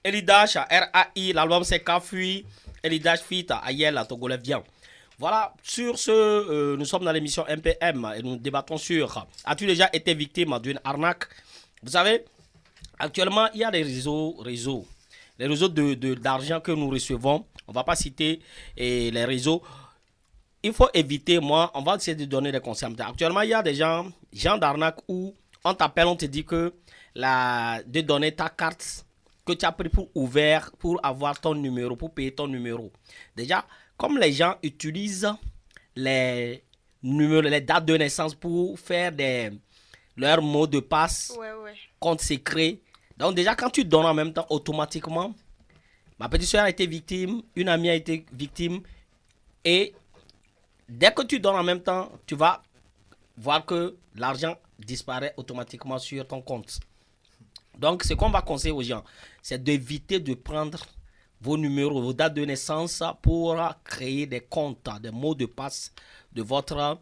Elidash, R.A.I, l'album c'est Kafui. Elidash Fit, Ayel, Togolais vient. Voilà, sur ce, nous sommes dans l'émission MPM et nous débattons sur as-tu déjà été victime d'une arnaque? Vous savez, actuellement, il y a des réseaux, les réseaux d'argent que nous recevons. On ne va pas citer les réseaux. Il faut éviter, on va essayer de donner des conseils. Actuellement, il y a des gens d'arnaque où on t'appelle, on te dit que de donner ta carte que tu as pris pour avoir ton numéro, pour payer ton numéro. Déjà, comme les gens utilisent les numéros, les dates de naissance pour faire leurs mots de passe, compte secret. Donc déjà, quand tu donnes en même temps, automatiquement, ma petite soeur a été victime, une amie a été victime. Et dès que tu donnes en même temps, tu vas voir que l'argent disparaît automatiquement sur ton compte. Donc, ce qu'on va conseiller aux gens, c'est d'éviter de prendre vos numéros, vos dates de naissance pour créer des comptes, des mots de passe de votre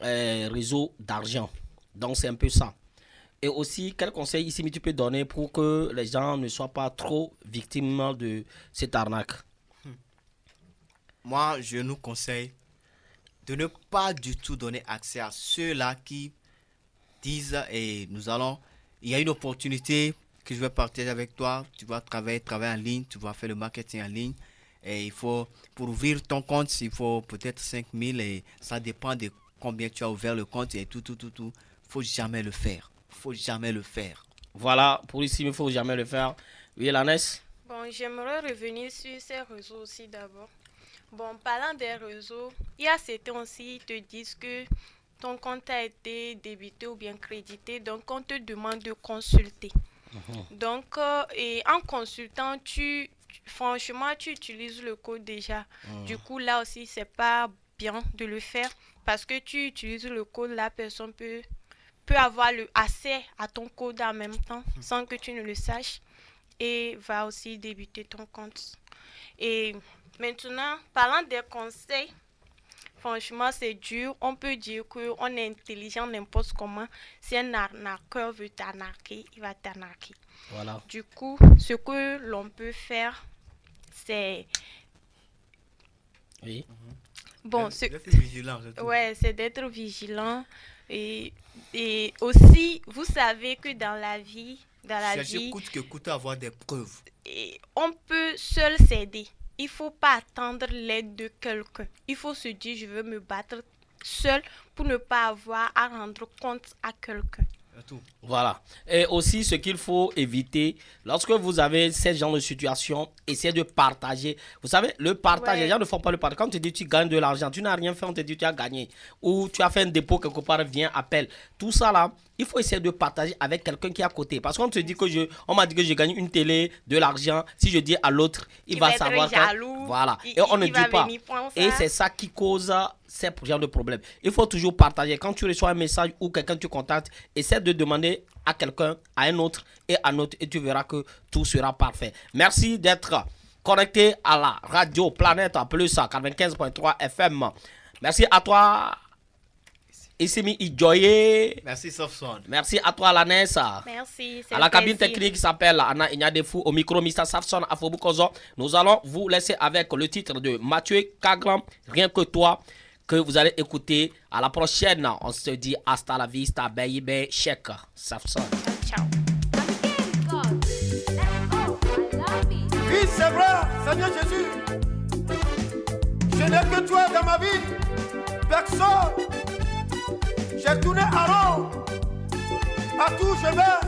réseau d'argent. Donc, c'est un peu ça. Et aussi, quel conseil ici tu peux donner pour que les gens ne soient pas trop victimes de cette arnaque? Moi, je nous conseille de ne pas du tout donner accès à ceux-là qui disent il y a une opportunité que je vais partager avec toi, tu vas travailler en ligne, tu vas faire le marketing en ligne et il faut, pour ouvrir ton compte, il faut peut-être 5 000 et ça dépend de combien tu as ouvert le compte et tout. Faut jamais le faire. Voilà, pour ici, il ne faut jamais le faire. Oui, Lanès? Bon, j'aimerais revenir sur ces réseaux aussi d'abord. Bon, parlant des réseaux, il y a certains aussi qui te disent que ton compte a été débité ou bien crédité, donc on te demande de consulter. Donc, et en consultant, franchement, tu utilises le code déjà. Du coup, là aussi, c'est pas bien de le faire parce que tu utilises le code, la personne peut avoir accès à ton code en même temps sans que tu ne le saches et va aussi débuter ton compte. Et maintenant, parlant des conseils, franchement, c'est dur. On peut dire qu'on est intelligent n'importe comment. Si un arnaqueur veut t'arnaquer, il va t'arnaquer. Voilà. Du coup, ce que l'on peut faire, c'est... Oui. Bon, d'être vigilant. Ouais, c'est d'être vigilant. Et aussi, vous savez que dans la vie... coûte que coûte avoir des preuves. Et on peut seul s'aider. Il ne faut pas attendre l'aide de quelqu'un. Il faut se dire, je veux me battre seul pour ne pas avoir à rendre compte à quelqu'un. Voilà. Et aussi, ce qu'il faut éviter, lorsque vous avez ce genre de situation, essayez de partager. Vous savez, le partage, les gens ne font pas le partage. Quand tu dis tu gagnes de l'argent, tu n'as rien fait, on te dit tu as gagné. Ou tu as fait un dépôt quelque part, viens, appelle. Tout ça là, il faut essayer de partager avec quelqu'un qui est à côté. Parce qu'on te dit on m'a dit que j'ai gagné une télé, de l'argent. Si je dis à l'autre, il va savoir jaloux, voilà. Et on ne dit pas. Et c'est ça qui cause ces genres de problèmes. Il faut toujours partager. Quand tu reçois un message ou quelqu'un te contacte, essaie de demander à quelqu'un, à un autre et à un autre, et tu verras que tout sera parfait. Merci d'être connecté à la radio Planète Plus à 95.3 FM. Merci à toi, Issimi Idjoye. Merci, Safson. Merci à toi, Lanessa. Merci. À la cabine technique qui s'appelle Anna Ignadefou, au micro, Mr. Safson Afobukozo. Nous allons vous laisser avec le titre de Mathieu Kaglam, Rien que toi, que vous allez écouter. À la prochaine. On se dit hasta la vista, baby, check. Safson. Ciao. Oui, c'est vrai, Seigneur Jésus. Je n'ai que toi dans ma vie. Personne. J'ai tourné à rond. Partout je vais.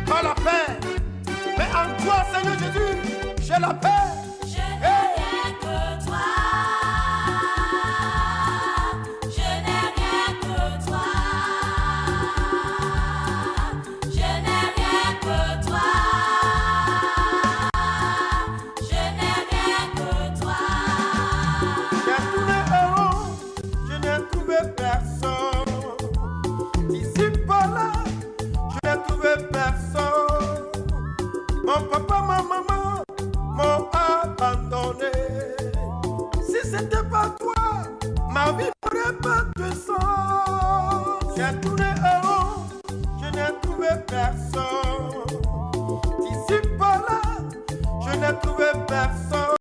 Pas la paix. Mais en toi, Seigneur Jésus, j'ai la paix. Je n'ai rien que toi. Je n'ai rien que toi. Je n'ai rien que toi. Je n'ai rien que toi. J'ai tourné à rond. Je n'ai trouvé personne. Ici, par là, je n'ai trouvé personne. Mon papa, ma maman m'ont abandonné. Si c'était pas toi, ma vie n'aurait pas de sens. J'ai J'ai tourné en rond, je n'ai trouvé personne.